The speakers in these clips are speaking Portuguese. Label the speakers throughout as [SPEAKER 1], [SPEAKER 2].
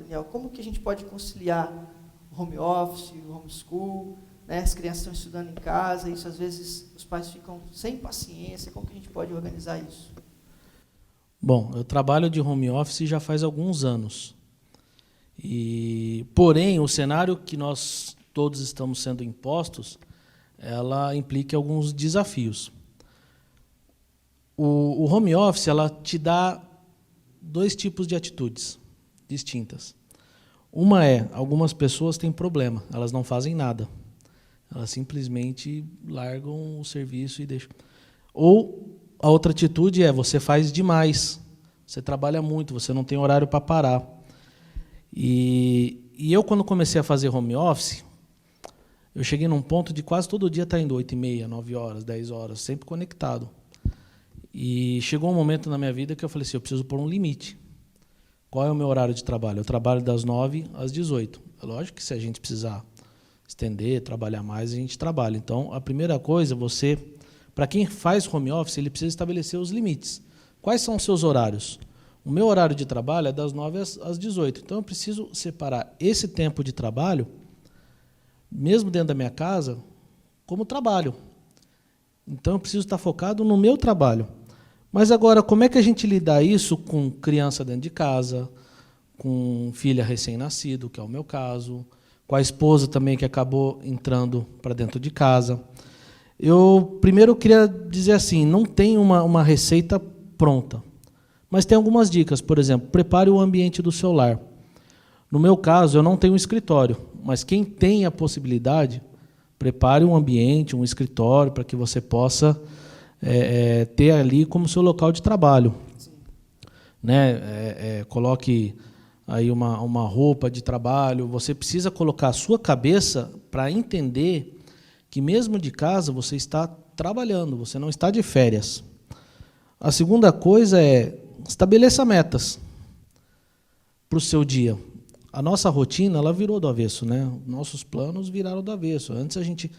[SPEAKER 1] Daniel? Como que a gente pode conciliar o home office, o homeschool, né? As crianças estão estudando em casa, isso às vezes os pais ficam sem paciência. Como que a gente pode organizar isso?
[SPEAKER 2] Bom, eu trabalho de home office já faz alguns anos. Porém, o cenário que nós todos estamos sendo impostos, ela implica alguns desafios. O home office, ela te dá dois tipos de atitudes distintas. Uma é, algumas pessoas têm problema, elas não fazem nada. Elas simplesmente largam o serviço e deixam. Ou a outra atitude é, você faz demais, você trabalha muito, você não tem horário para parar. E eu, quando comecei a fazer home office, eu cheguei num ponto de quase todo dia estar indo 8h30, 9 horas, 10 horas, sempre conectado. E chegou um momento na minha vida que eu falei assim, eu preciso pôr um limite. Qual é o meu horário de trabalho? Eu trabalho das 9 às 18. É lógico que se a gente precisar estender, trabalhar mais, a gente trabalha. Então, a primeira coisa, para quem faz home office, ele precisa estabelecer os limites. Quais são os seus horários? O meu horário de trabalho é das 9 às 18. Então, eu preciso separar esse tempo de trabalho, mesmo dentro da minha casa, como trabalho. Então, eu preciso estar focado no meu trabalho. Mas agora, como é que a gente lida isso com criança dentro de casa, com filha recém-nascido, que é o meu caso, com a esposa também que acabou entrando para dentro de casa? Primeiro eu queria dizer assim, não tem uma receita pronta, mas tem algumas dicas. Por exemplo, prepare o ambiente do seu lar. No meu caso, eu não tenho um escritório, mas quem tem a possibilidade, prepare um ambiente, um escritório, para que você possa ter ali como seu local de trabalho. Né? Coloque aí uma roupa de trabalho. Você precisa colocar a sua cabeça para entender que mesmo de casa você está trabalhando, você não está de férias. A segunda coisa é estabeleça metas para o seu dia. A nossa rotina ela virou do avesso, né? Nossos planos viraram do avesso. Antes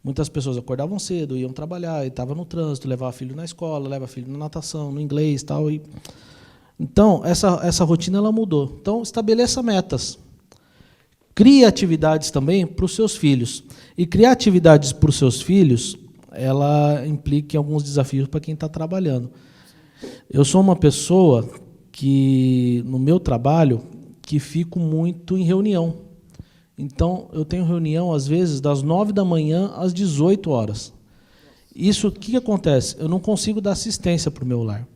[SPEAKER 2] muitas pessoas acordavam cedo, iam trabalhar, estavam no trânsito, levavam filho na escola, levavam filho na natação, no inglês, tal. Então essa rotina ela mudou. Então estabeleça metas. Crie atividades também para os seus filhos. E criar atividades para os seus filhos, ela implica em alguns desafios para quem está trabalhando. Eu sou uma pessoa que, no meu trabalho, que fico muito em reunião. Então, eu tenho reunião, às vezes, das 9 da manhã às 18 horas. Isso, o que acontece? Eu não consigo dar assistência para o meu lar.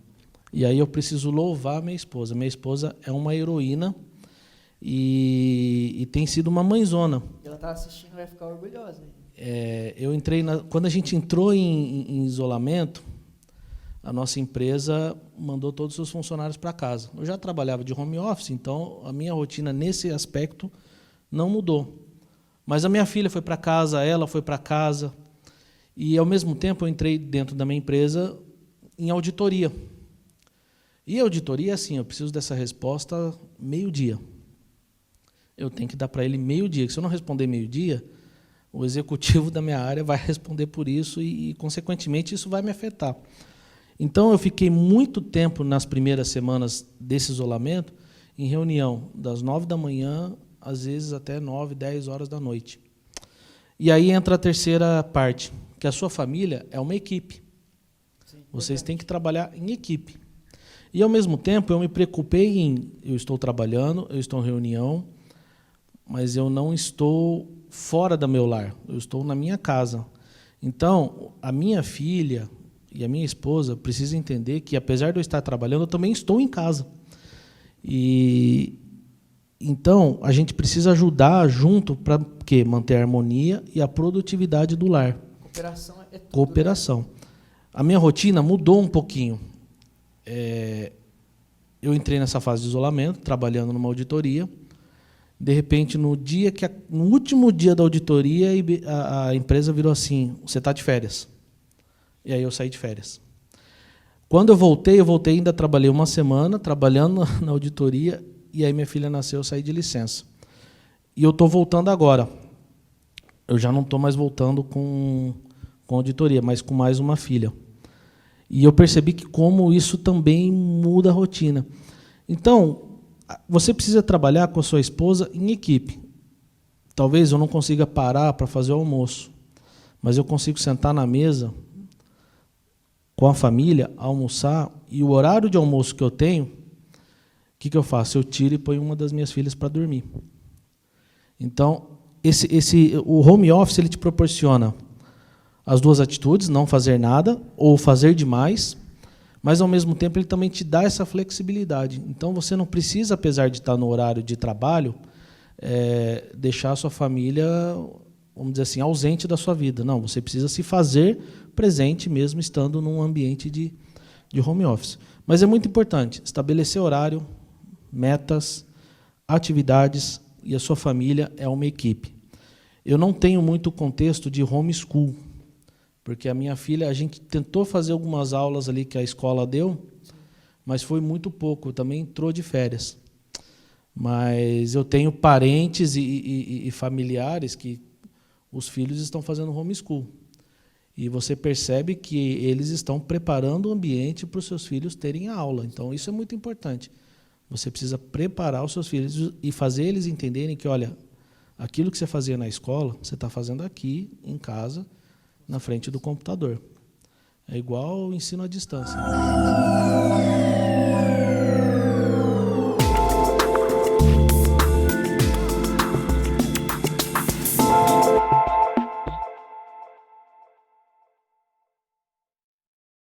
[SPEAKER 2] E aí eu preciso louvar a minha esposa. Minha esposa é uma heroína e tem sido uma mãezona.
[SPEAKER 1] Ela está assistindo, vai ficar orgulhosa.
[SPEAKER 2] Quando a gente entrou em isolamento, a nossa empresa mandou todos os seus funcionários para casa. Eu já trabalhava de home office, então a minha rotina nesse aspecto não mudou. Mas a minha filha foi para casa, ela foi para casa, e ao mesmo tempo eu entrei dentro da minha empresa em auditoria. E a auditoria é assim, eu preciso dessa resposta meio-dia. Eu tenho que dar para ele meio-dia, que se eu não responder meio-dia, o executivo da minha área vai responder por isso e, consequentemente, isso vai me afetar. Então, eu fiquei muito tempo, nas primeiras semanas desse isolamento, em reunião, das 9 da manhã, às vezes até 9, 10 horas da noite. E aí entra a terceira parte, que a sua família é uma equipe.
[SPEAKER 1] Sim,
[SPEAKER 2] vocês têm que trabalhar em equipe. E, ao mesmo tempo, eu me preocupei eu estou trabalhando, eu estou em reunião, mas eu não estou fora do meu lar, eu estou na minha casa. Então, a minha filha e a minha esposa precisam entender que, apesar de eu estar trabalhando, eu também estou em casa. Então, a gente precisa ajudar junto para manter a harmonia e a produtividade do lar.
[SPEAKER 1] Cooperação é tudo.
[SPEAKER 2] Cooperação. Né? A minha rotina mudou um pouquinho. Eu entrei nessa fase de isolamento, trabalhando numa auditoria. De repente, no último dia da auditoria, a empresa virou assim, você está de férias. E aí eu saí de férias. Quando eu voltei ainda trabalhei uma semana, trabalhando na auditoria, e aí minha filha nasceu, eu saí de licença. E eu estou voltando agora. Eu já não estou mais voltando com auditoria, mas com mais uma filha. E eu percebi que como isso também muda a rotina. Então, você precisa trabalhar com a sua esposa em equipe. Talvez eu não consiga parar para fazer o almoço, mas eu consigo sentar na mesa com a família, almoçar, e o horário de almoço que eu tenho, o que eu faço? Eu tiro e ponho uma das minhas filhas para dormir. Então, o home office ele te proporciona as duas atitudes, não fazer nada ou fazer demais, mas, ao mesmo tempo, ele também te dá essa flexibilidade. Então, você não precisa, apesar de estar no horário de trabalho, deixar a sua família, vamos dizer assim, ausente da sua vida. Não, você precisa se fazer presente mesmo estando num ambiente de home office. Mas é muito importante estabelecer horário, metas, atividades, e a sua família é uma equipe. Eu não tenho muito contexto de homeschool, porque a minha filha, a gente tentou fazer algumas aulas ali que a escola deu, mas foi muito pouco, também entrou de férias. Mas eu tenho parentes e familiares que os filhos estão fazendo homeschool. E você percebe que eles estão preparando o ambiente para os seus filhos terem a aula. Então, isso é muito importante. Você precisa preparar os seus filhos e fazer eles entenderem que, olha, aquilo que você fazia na escola, você está fazendo aqui, em casa, na frente do computador. É igual o ensino à distância.